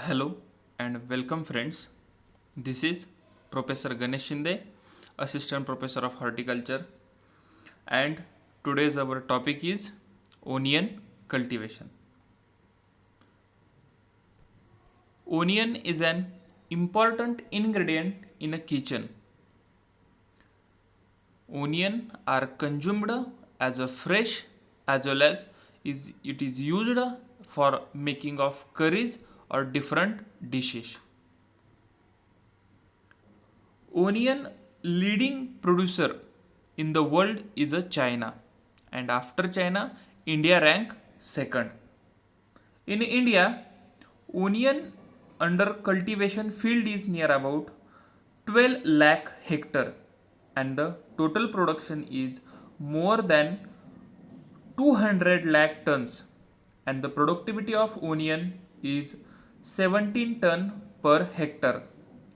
Hello and welcome friends. This is Professor Ganesh Shinde, Assistant Professor of Horticulture, and today's our topic is onion cultivation. Onion is an important ingredient in a kitchen. Onion are consumed as a fresh as well as it is used for making of curries or different dishes. Onion leading producer in the world is a China, and after China India rank second. In India, onion under cultivation field is near about 12 lakh hectare, and the total production is more than 200 lakh tons, and the productivity of onion is 17 ton per hectare,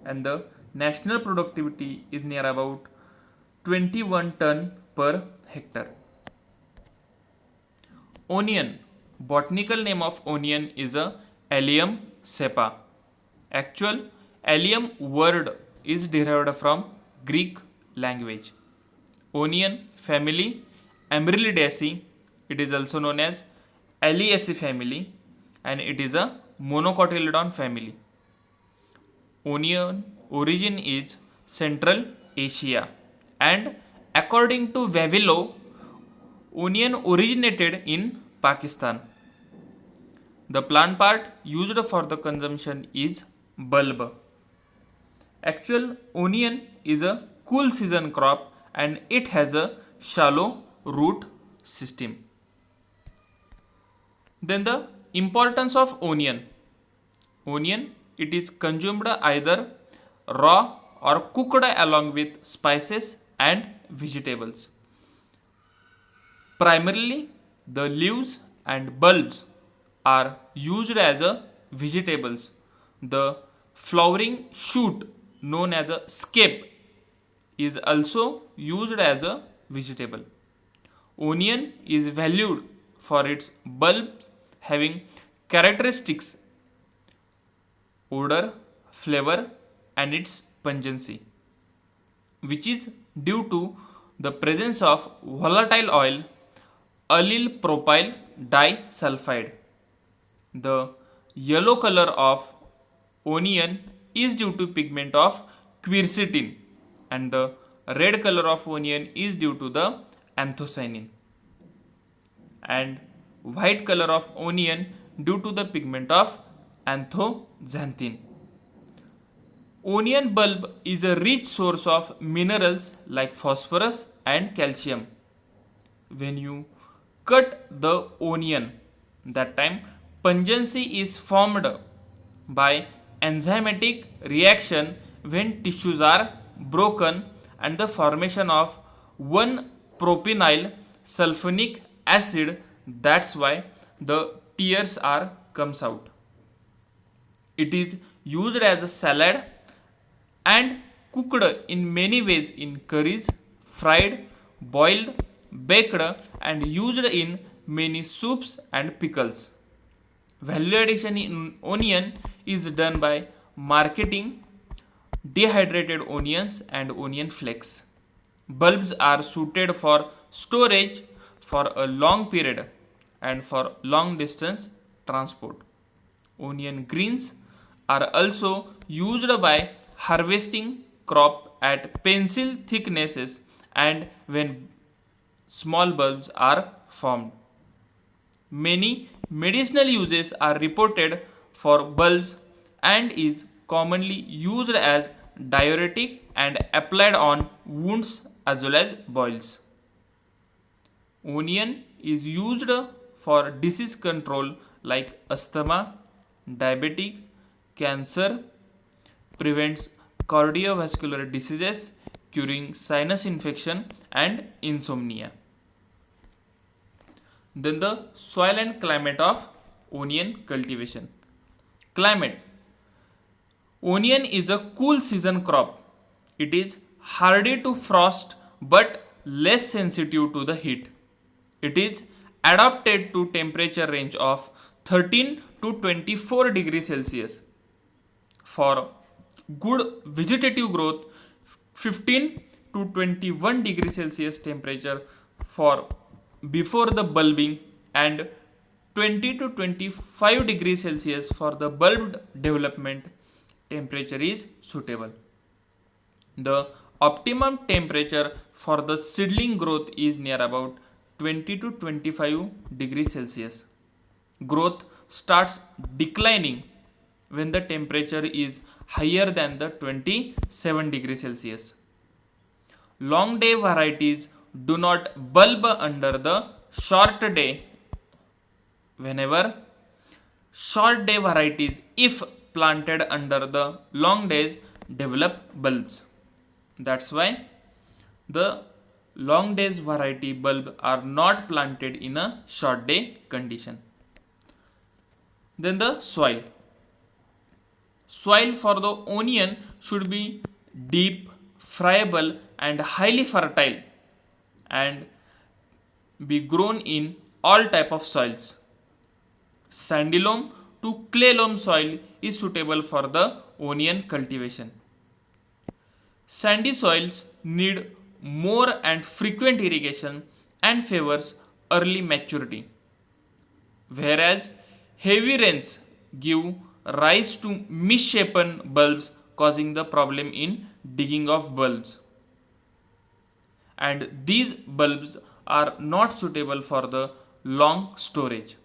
and the national productivity is near about 21 ton per hectare. Onion, botanical name of onion is a Allium cepa. Actual allium word is derived from Greek language. Onion family Amaryllidaceae, it is also known as Alliaceae family, and it is a monocotyledon family. Onion origin is Central Asia, and according to Vavilov, onion originated in Pakistan. The plant part used for the consumption is bulb. Actual onion is a cool season crop and it has a shallow root system. Then the importance of onion. Onion, it is consumed either raw or cooked along with spices and vegetables. Primarily, the leaves and bulbs are used as a vegetables. The flowering shoot known as a scape is also used as a vegetable. Onion is valued for its bulbs having characteristics odor, flavor, and its pungency, which is due to the presence of volatile oil allyl propyl disulfide. The yellow color of onion is due to pigment of quercetin, and the red color of onion is due to the anthocyanin, and white color of onion due to the pigment of anthocyanin. Onion bulb is a rich source of minerals like phosphorus and calcium. When you cut the onion, that time pungency is formed by enzymatic reaction when tissues are broken and the formation of 1 propionyl sulfonic acid. That's why the tears are comes out. It is used as a salad and cooked in many ways in curries, fried, boiled, baked, and used in many soups and pickles. Value addition in onion is done by marketing dehydrated onions and onion flakes. Bulbs are suited for storage for a long period and for long distance transport. Onion greens are also used by harvesting crop at pencil thicknesses and when small bulbs are formed. Many medicinal uses are reported for bulbs and is commonly used as diuretic and applied on wounds as well as boils. Onion is used for disease control like asthma, diabetes, cancer, prevents cardiovascular diseases, curing sinus infection and insomnia. Then the soil and climate of onion cultivation. Climate. Onion is a cool season crop. It is hardy to frost but less sensitive to the heat. It is adapted to temperature range of 13 to 24 degrees Celsius. for good vegetative growth, 15 to 21 degree Celsius temperature for before the bulbing, and 20 to 25 degrees Celsius for the bulb development temperature is suitable. The optimum temperature for the seedling growth is near about 20 to 25 degrees Celsius. Growth starts declining when the temperature is higher than the 27 degrees Celsius. Long day varieties do not bulb under the short day. Whenever short day varieties, if planted under the long days, develop bulbs. That's why the long days variety bulb are not planted in a short day condition. Then the soil. Soil for the onion should be deep, friable and highly fertile, and be grown in all type of soils. Sandy loam to clay loam soil is suitable for the onion cultivation. Sandy soils need more and frequent irrigation and favors early maturity, whereas heavy rains give rise to misshapen bulbs, causing the problem in digging of bulbs, and these bulbs are not suitable for the long storage.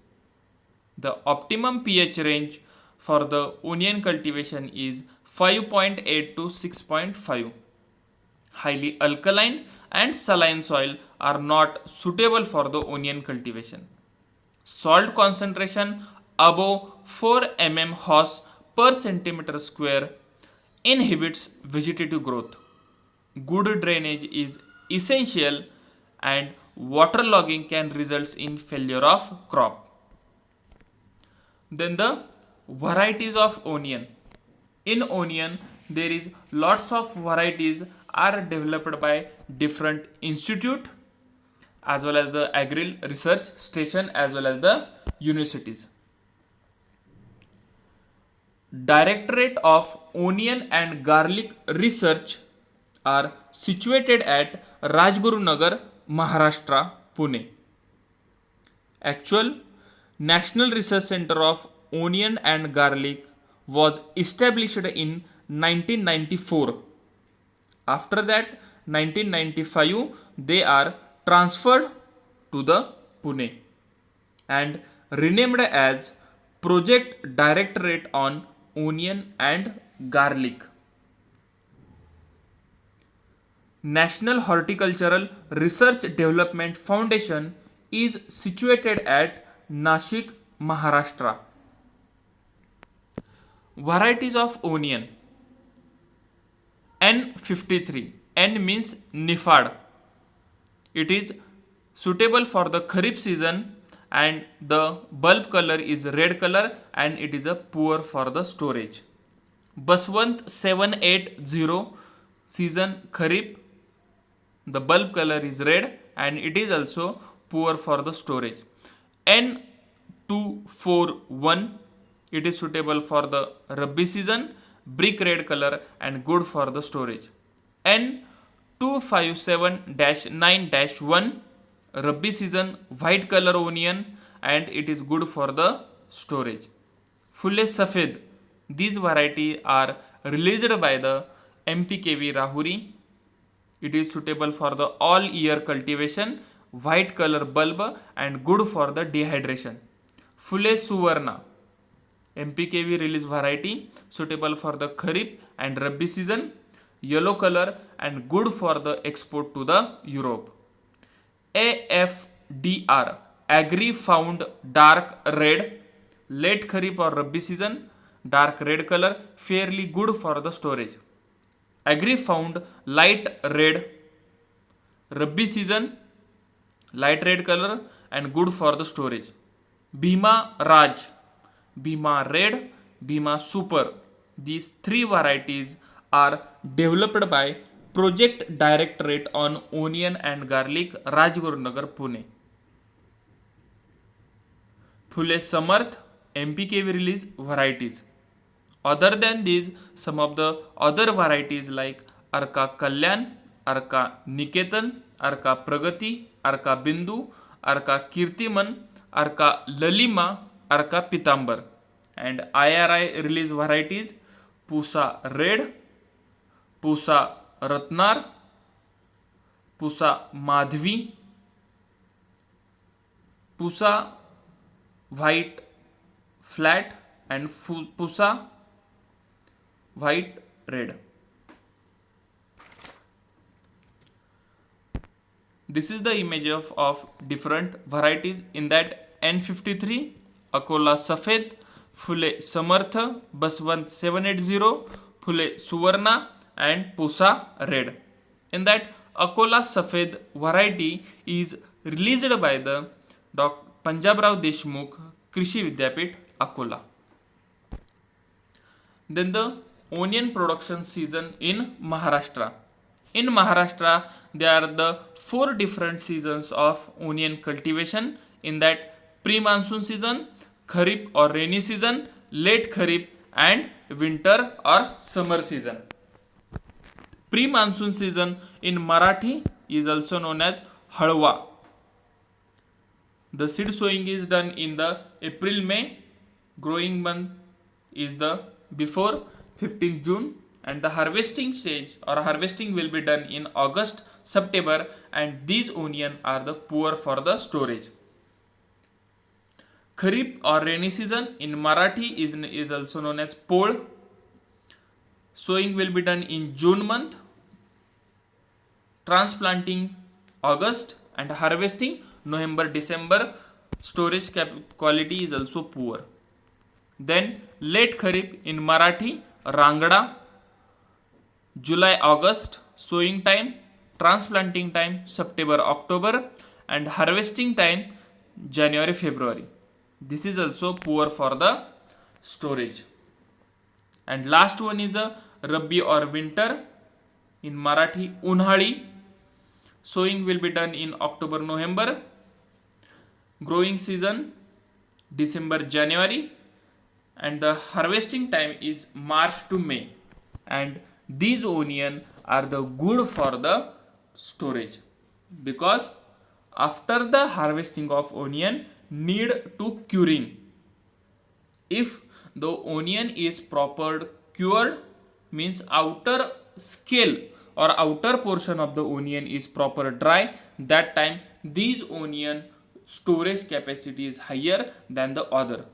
The optimum pH range for the onion cultivation is 5.8 to 6.5. Highly alkaline and saline soil are not suitable for the onion cultivation. Salt concentration above 4 mm Hos per centimeter square inhibits vegetative growth. Good drainage is essential, and waterlogging can result in failure of crop. Then the varieties of onion. In onion, there is lots of varieties are developed by different institute as well as the agri research station as well as the universities. Directorate of Onion and Garlic Research are situated at Rajguru Nagar, Maharashtra, Pune. Actual National Research Center of Onion and Garlic was established in 1994. After that, 1995, they are transferred to the Pune and renamed as Project Directorate on Onion and Garlic. National Horticultural Research Development Foundation is situated at Nashik, Maharashtra. Varieties of onion. N53. N means Nifad. It is suitable for the Kharif season, and the bulb color is red color, and it is a poor for the storage. Baswant 780 season Kharif, the bulb color is red and it is also poor for the storage. N241, it is suitable for the Rabi season, brick red color and good for the storage. N257-9-1, Rabi season, white color onion, and it is good for the storage. Phule Safed, these varieties are released by the MPKV Rahuri. It is suitable for the all year cultivation, white color bulb and good for the dehydration. Phule Suvarna, MPKV release variety, suitable for the Kharif and Rabi season, yellow color and good for the export to the Europe. AFDR, Agri Found Dark Red, late Kharif or Rabi season, dark red color, fairly good for the storage. Agri Found Light Red, Rabi season, light red color and good for the storage. Bhima Raj, Bhima Red, Bhima Super. These three varieties are developed by Project Directorate on Onion and Garlic, Rajgurunagar, Pune. Phule Samarth, MPKV release varieties. Other than these, some of the other varieties like Arka Kalyan, Arka Niketan, Arka Pragati, Arka Bindu, Arka Kirtiman, Arka Lalima, Arka Pitambar, and IRI release varieties Pusa Red, Pusa Ratnar, Pusa Madhvi, Pusa White Flat, and Pusa White Red. This is the image of different varieties. In that N53, Akola Safed, Phule Samartha, Baswant 780, Phule Suvarna, and Pusa Red. In that Akola Safed variety is released by the Dr. Panjabrao Deshmukh Krishi Vidyapit, Akola. Then the onion production season in Maharashtra. In Maharashtra, there are the 4 different seasons of onion cultivation. In that pre-monsoon season, Kharif or rainy season, late Kharif, and winter or summer season. Pre-monsoon season in Marathi is also known as Halwa. The seed sowing is done in the April-May. Growing month is the before 15th June, and the harvesting stage or harvesting will be done in August, September, and these onion are the poor for the storage. Kharif or rainy season in Marathi is also known as Pol. Sowing will be done in June month, transplanting August, and harvesting November, December. Storage quality is also poor. Then late Kharif in Marathi, Rangda, July, August, sowing time, transplanting time, September, October, and harvesting time, January, February. This is also poor for the storage. And last one is a Rabbi or winter. In Marathi, Unhali. Sowing will be done in October, November. Growing season, December, January. And the harvesting time is March to May. And these onion are the good for the storage, because after the harvesting of onion need to curing. If the onion is proper cured, means outer scale or outer portion of the onion is proper dry, that time these onion storage capacity is higher than the other.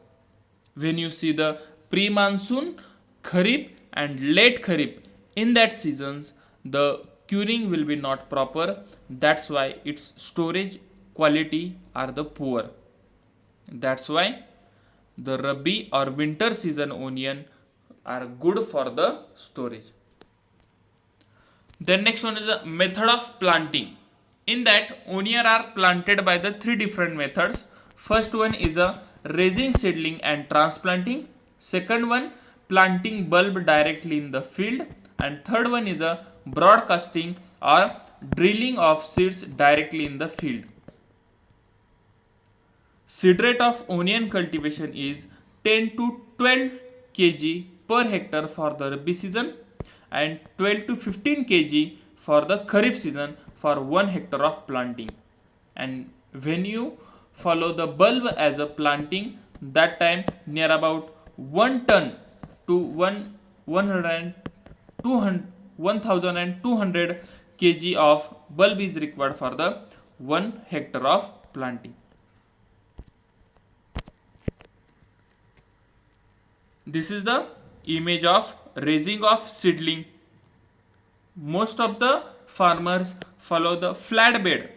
When you see the pre-monsoon, Kharif, and late Kharif, in that seasons the curing will be not proper. That's why its storage quality are the poor. That's why the Rabi or winter season onion are good for the storage. Then next one is the method of planting. In that, onion are planted by the 3 different methods. First one is a raising seedling and transplanting. Second one, planting bulb directly in the field. And third one is a broadcasting or drilling of seeds directly in the field. Seed rate of onion cultivation is 10 to 12 kg per hectare for the Rabi season and 12 to 15 kg for the Kharif season for 1 hectare of planting. And when you follow the bulb as a planting, that time near about 1 ton to 1200 kg of bulb is required for the 1 hectare of planting. This is the image of raising of seedling. Most of the farmers follow the flat bed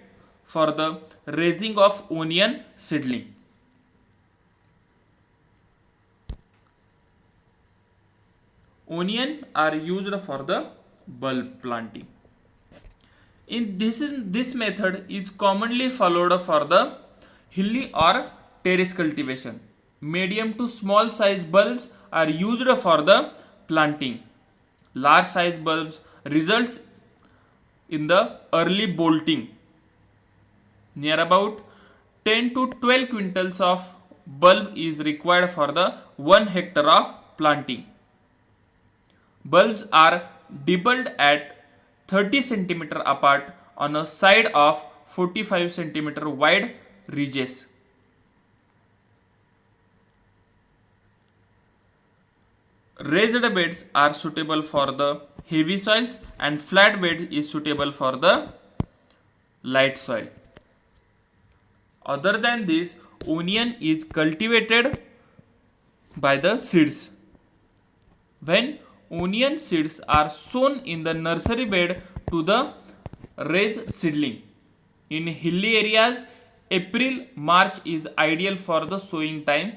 for the raising of onion seedling. Onion are used for the bulb planting. This method is commonly followed for the hilly or terrace cultivation. Medium to small size bulbs are used for the planting. Large size bulbs results in the early bolting. Near about 10 to 12 quintals of bulb is required for the 1 hectare of planting. Bulbs are dibbled at 30 centimeter apart on a side of 45 centimeter wide ridges. Raised beds are suitable for the heavy soils and flat bed is suitable for the light soil. Other than this, onion is cultivated by the seeds. When onion seeds are sown in the nursery bed to the raised seedling. In hilly areas, April March is ideal for the sowing time.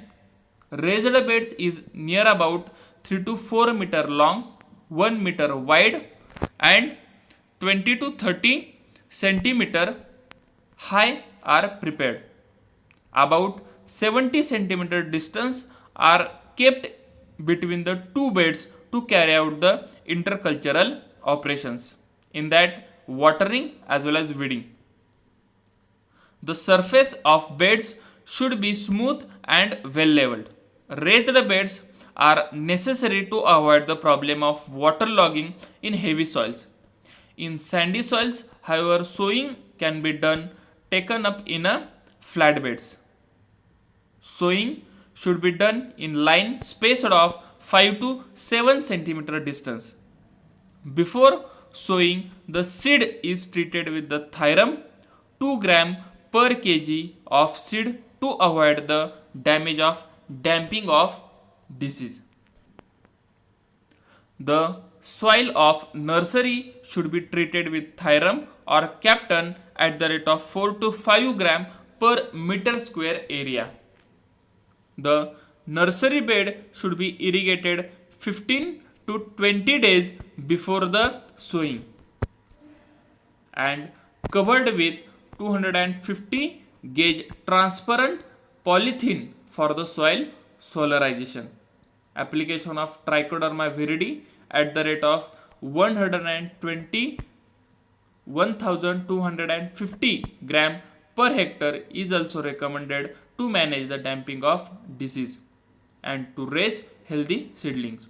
Raised beds is near about 3 to 4 meter long, 1 meter wide and 20 to 30 centimeter high are prepared. About 70 centimeter distance are kept between the two beds to carry out the intercultural operations, in that watering as well as weeding. The surface of beds should be smooth and well leveled. Raised beds are necessary to avoid the problem of waterlogging in heavy soils. In sandy soils, however, sowing can be done taken up in a flat beds. Sowing should be done in line spaced of 5 to 7 centimeter distance. Before sowing, the seed is treated with the Thyram 2 gram per kg of seed to avoid the damage of damping of disease. The soil of nursery should be treated with Thyram or Captain at the rate of 4 to 5 gram per meter square area. The nursery bed should be irrigated 15 to 20 days before the sowing and covered with 250 gauge transparent polythene for the soil solarization. Application of Trichoderma viridi at the rate of 120 1250 gram per hectare is also recommended to manage the damping of disease and to raise healthy seedlings.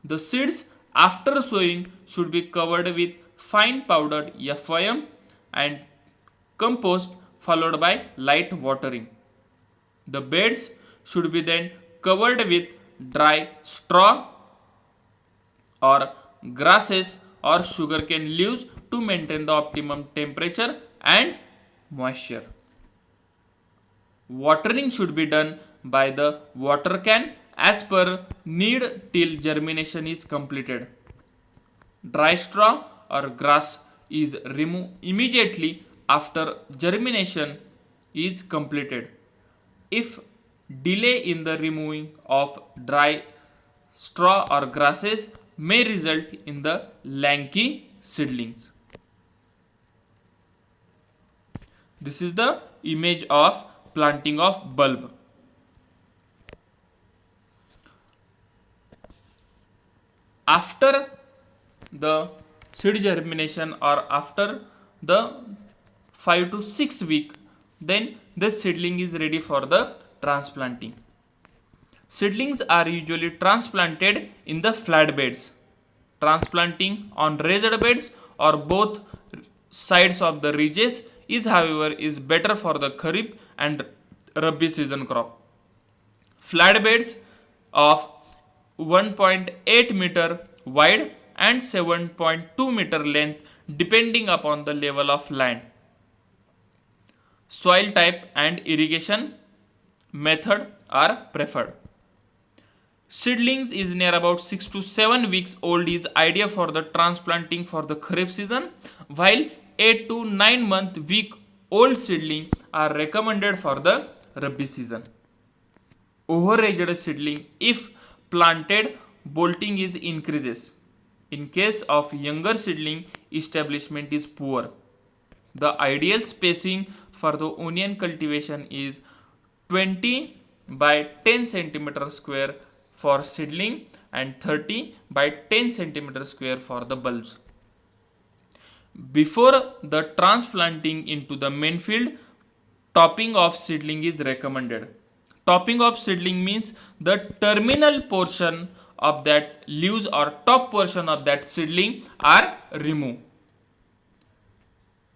The seeds after sowing should be covered with fine powdered FYM and compost followed by light watering. The beds should be then covered with dry straw or grasses or sugarcane leaves to maintain the optimum temperature and moisture. Watering should be done by the water can as per need till germination is completed. Dry straw or grass is removed immediately after germination is completed. If delay in the removing of dry straw or grasses may result in the lanky seedlings. This is the image of planting of bulb. After the seed germination or after the 5 to 6 week, then this seedling is ready for the transplanting. Seedlings are usually transplanted in the flat beds. Transplanting on raised beds or both sides of the ridges is however is better for the Kharif and Rabi season crop. Flat beds of 1.8 meter wide and 7.2 meter length depending upon the level of land, soil type and irrigation method are preferred. Seedlings is near about 6 to 7 weeks old is ideal for the transplanting for the Kharif season, while 8 to 9 week old seedling are recommended for the Rabi season. Over-aged seedling, if planted, bolting is increases. In case of younger seedling, establishment is poor. The ideal spacing for the onion cultivation is 20 by 10 centimeter square for seedling and 30 by 10 centimeter square for the bulbs. Before the transplanting into the main field, topping of seedling is recommended. Topping of seedling means the terminal portion of that leaves or top portion of that seedling are removed.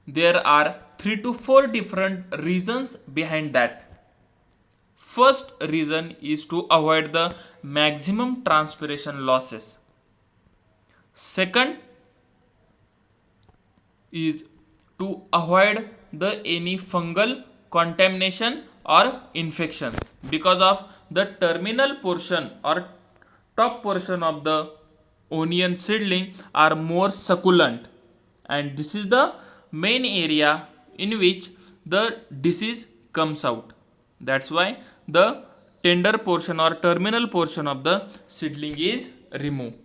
There are 3 to 4 different reasons behind that. First reason is to avoid the maximum transpiration losses. Second is to avoid the any fungal contamination or infection, because of the terminal portion or top portion of the onion seedling are more succulent, and this is the main area in which the disease comes out. That's why the tender portion or terminal portion of the seedling is removed.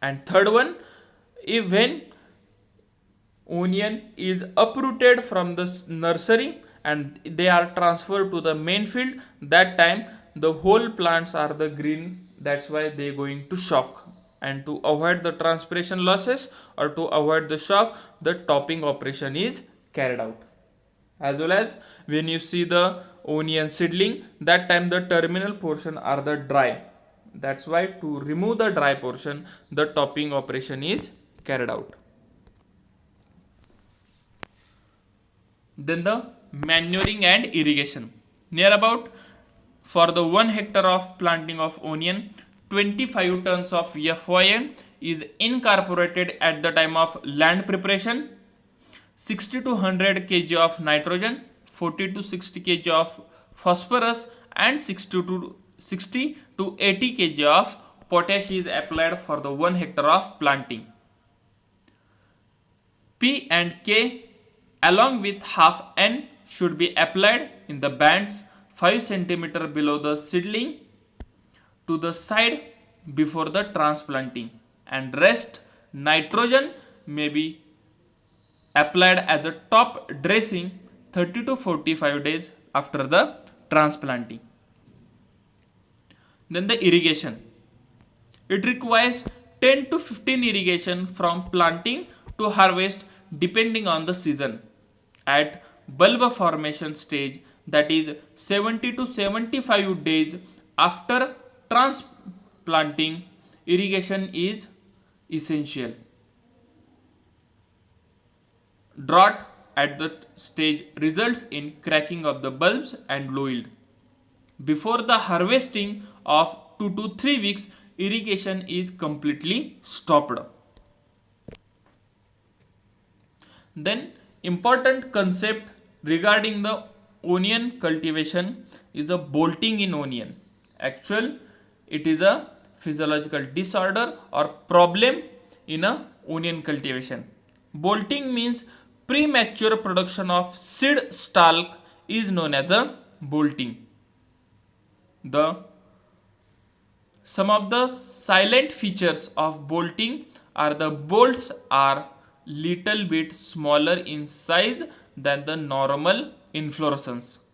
And third one, if when onion is uprooted from the nursery and they are transferred to the main field, that time the whole plants are the green, that's why they are going to shock. And to avoid the transpiration losses or to avoid the shock, the topping operation is carried out. As well as when you see the onion seedling, that time the terminal portion are the dry, that's why to remove the dry portion the topping operation is carried out. Then the manuring and irrigation. Near about for the 1 hectare of planting of onion, 25 tons of FYM is incorporated at the time of land preparation, 60 to 100 kg of nitrogen, 40 to 60 kg of phosphorus, and 60 to 80 kg of potash is applied for the 1 hectare of planting. P and K along with half N should be applied in the bands 5 cm below the seedling to the side before the transplanting, and rest nitrogen may be applied as a top dressing 30 to 45 days after the transplanting. Then the irrigation. It requires 10 to 15 irrigation from planting to harvest depending on the season. At bulb formation stage, that is 70 to 75 days after transplanting, irrigation is essential. Drought at the stage results in cracking of the bulbs and low yield. Before the harvesting of 2 to 3 weeks, irrigation is completely stopped. Then important concept regarding the onion cultivation is a bolting in onion. Actual, it is a physiological disorder or problem in a onion cultivation. Bolting means premature production of seed stalk is known as a bolting. Some of the silent features of bolting are the bolts are little bit smaller in size than the normal inflorescence.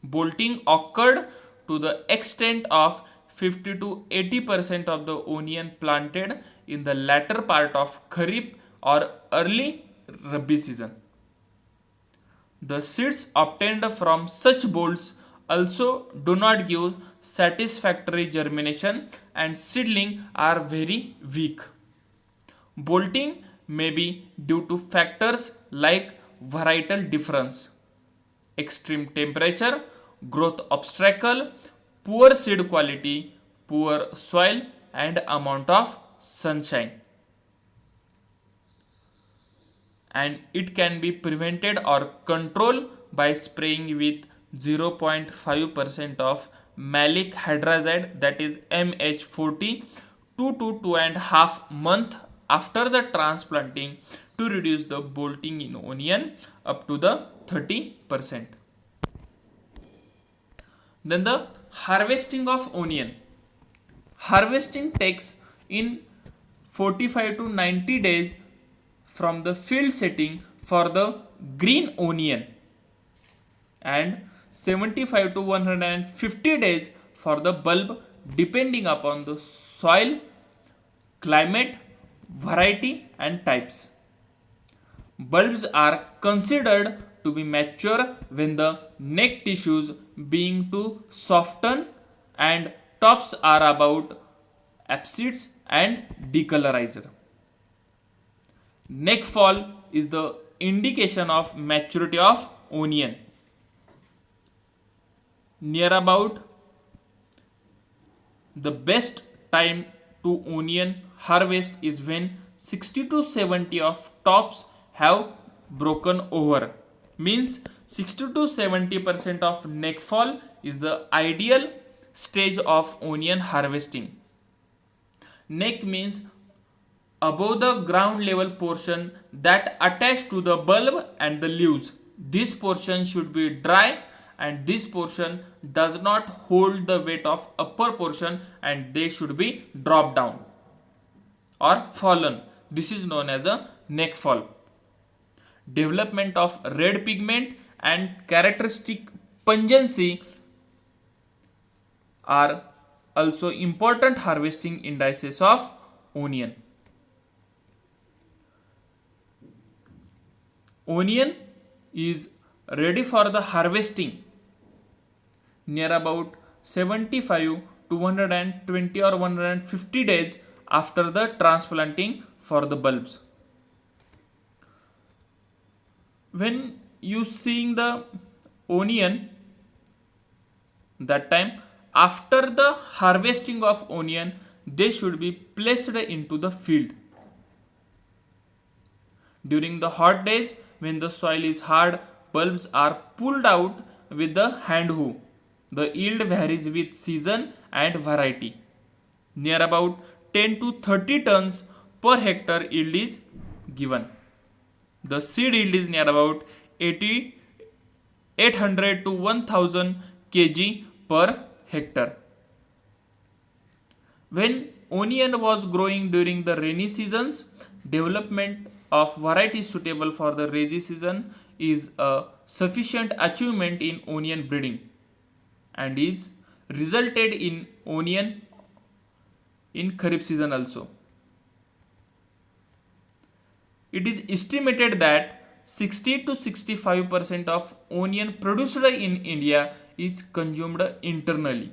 Bolting occurred to the extent of 50 to 80% of the onion planted in the latter part of Kharif or early Rabi season. The seeds obtained from such bolts also do not give satisfactory germination and seedling are very weak. Bolting may be due to factors like varietal difference, extreme temperature, growth obstacle, poor seed quality, poor soil, and amount of sunshine. And it can be prevented or controlled by spraying with 0.5% of malic hydrazide, that is MH40, 2 to 2.5 months after the transplanting to reduce the bolting in onion up to the 30%. Then the harvesting of onion. Harvesting takes in 45 to 90 days from the field setting for the green onion and 75 to 150 days for the bulb depending upon the soil, climate, variety and types. Bulbs are considered to be mature when the neck tissues being to soften and tops are about abscessed and decolorized. Neck fall is the indication of maturity of onion. Near about the best time to onion harvest is when 60 to 70 of tops have broken over. Means 60 to 70% of neck fall is the ideal stage of onion harvesting. Neck means above the ground level portion that attach to the bulb and the leaves. This portion should be dry and this portion does not hold the weight of upper portion and they should be dropped down or fallen. This is known as a neck fall. Development of red pigment and characteristic pungency are also important harvesting indices of onion. Onion is ready for the harvesting near about 75 to 120 or 150 days after the transplanting for the bulbs. When you seeing the onion, that time after the harvesting of onion, they should be placed into the field. During the hot days, when the soil is hard, bulbs are pulled out with the hand hoe. The yield varies with season and variety. Near about 10 to 30 tons per hectare yield is given. The seed yield is near about 800 to 1000 kg per hectare. When onion was growing during the rainy seasons, development of varieties suitable for the rainy season is a sufficient achievement in onion breeding and is resulted in onion in Kharif season also. It is estimated that 60 to 65% of onion produced in India is consumed internally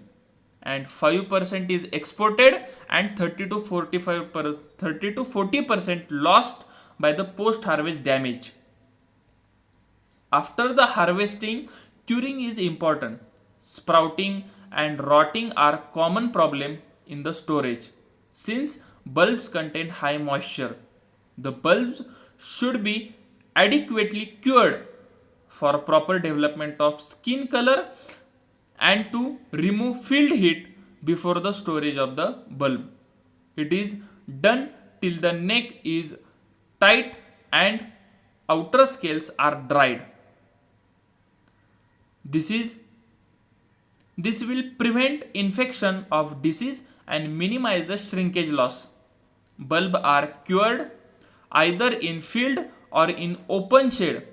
and 5% is exported and 30 to 40% lost by the post harvest damage. After the harvesting, curing is important. Sprouting and rotting are common problem in the storage. Since bulbs contain high moisture, the bulbs should be adequately cured for proper development of skin color and to remove field heat before the storage of the bulb. It is done till the neck is tight and outer scales are dried. This will prevent infection of disease and minimize the shrinkage loss. Bulbs are cured either in field or in open shade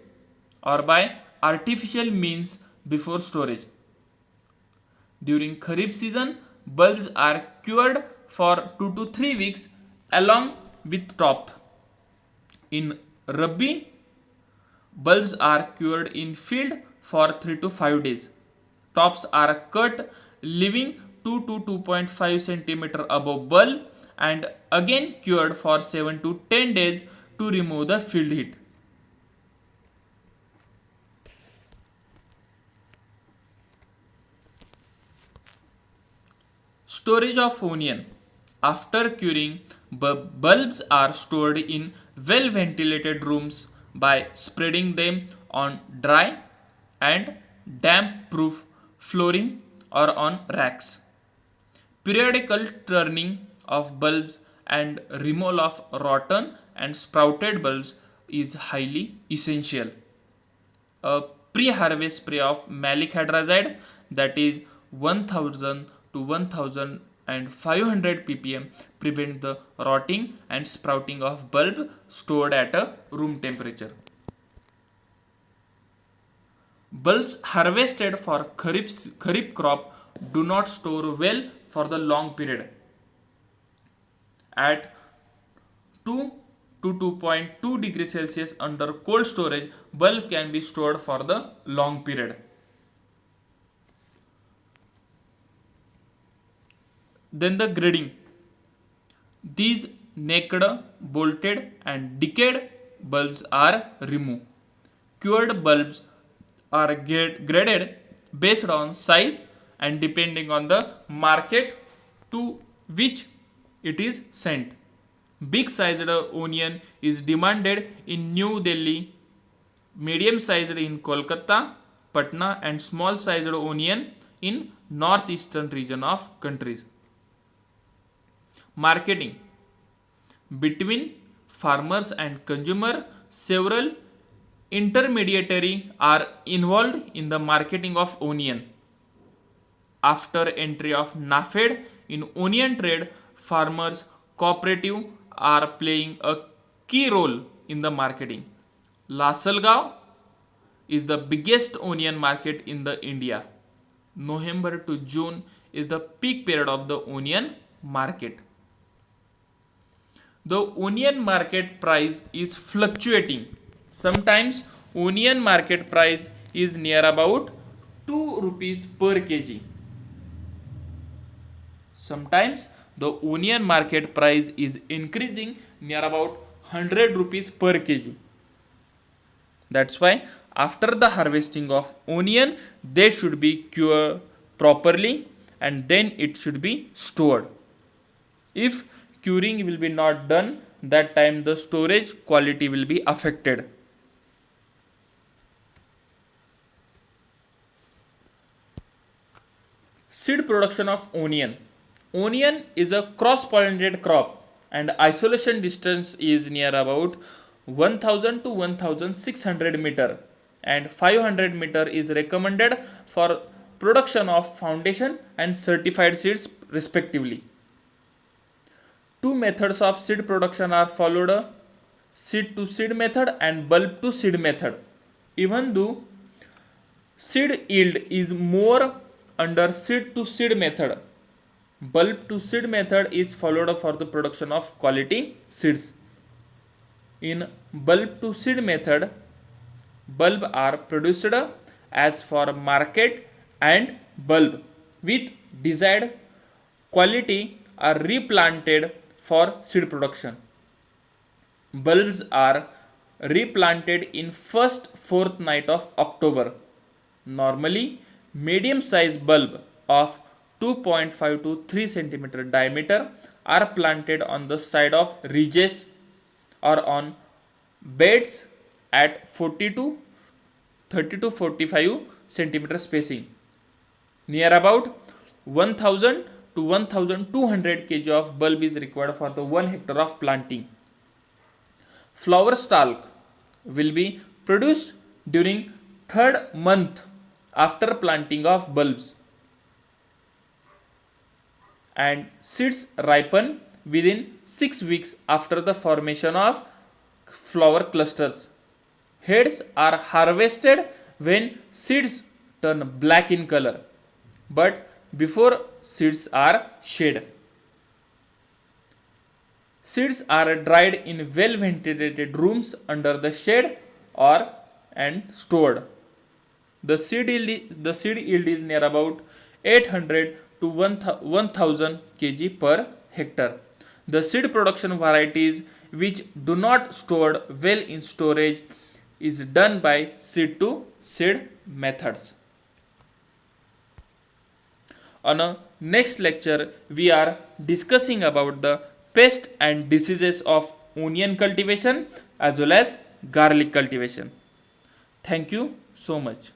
or by artificial means before storage. During Kharif season, bulbs are cured for 2 to 3 weeks along with top. In Rabi, bulbs are cured in field for 3 to 5 days. Tops are cut leaving 2 to 2.5 cm above bulb and again cured for 7 to 10 days to remove the field heat. Storage of onion. After curing, bulbs are stored in well ventilated rooms by spreading them on dry and damp proof flooring or on racks. Periodical turning of bulbs and removal of rotten and sprouted bulbs is highly essential. A pre-harvest spray of malic hydrazide, that is 1000 to 1500 ppm, prevent the rotting and sprouting of bulb stored at a room temperature. Bulbs harvested for Kharif crop do not store well for the long period. At 2 to 2.2 degrees Celsius under cold storage, bulb can be stored for the long period. Then the grading. These naked, bolted, and decayed bulbs are removed. Cured bulbs are graded based on size and depending on the market to which it is sent. Big sized onion is demanded in New Delhi, medium sized in Kolkata, Patna, and small sized onion in northeastern region of countries. Marketing between farmers and consumer, several intermediary are involved in the marketing of onion. After entry of NAFED in onion trade, farmers cooperative are playing a key role in the marketing. Lasalgaon is the biggest onion market in the India. November to June is the peak period of the onion market. The onion market price is fluctuating. Sometimes onion market price is near about 2 rupees per kg. Sometimes the onion market price is increasing near about 100 rupees per kg. That's why after the harvesting of onion, they should be cured properly and then it should be stored. If curing will be not done, that time the storage quality will be affected. Seed production of onion. Onion is a cross-pollinated crop and isolation distance is near about 1000 to 1600 meter and 500 meter is recommended for production of foundation and certified seeds respectively. Two methods of seed production are followed, seed to seed method and bulb to seed method. Even though seed yield is more under seed to seed method, bulb to seed method is followed for the production of quality seeds. In bulb to seed method, bulb are produced as for market and bulb with desired quality are replanted for seed production. Bulbs are replanted in first fortnight of October. Normally, medium size bulb of 2.5 to 3 centimeter diameter are planted on the side of ridges or on beds at 40 to 30 to 45 centimeter spacing. Near about 1000 to 1200 kg of bulb is required for the 1 hectare of planting. Flower stalk will be produced during third month after planting of bulbs and seeds ripen within 6 weeks after the formation of flower clusters. Heads are harvested when seeds turn black in color, but before seeds are shed. Seeds are dried in well ventilated rooms under the shade or and stored. The seed yield is near about 800 to 1000 kg per hectare. The seed production varieties which do not stored well in storage is done by seed to seed methods. On a next lecture, we are discussing about the pest and diseases of onion cultivation as well as garlic cultivation. Thank you so much.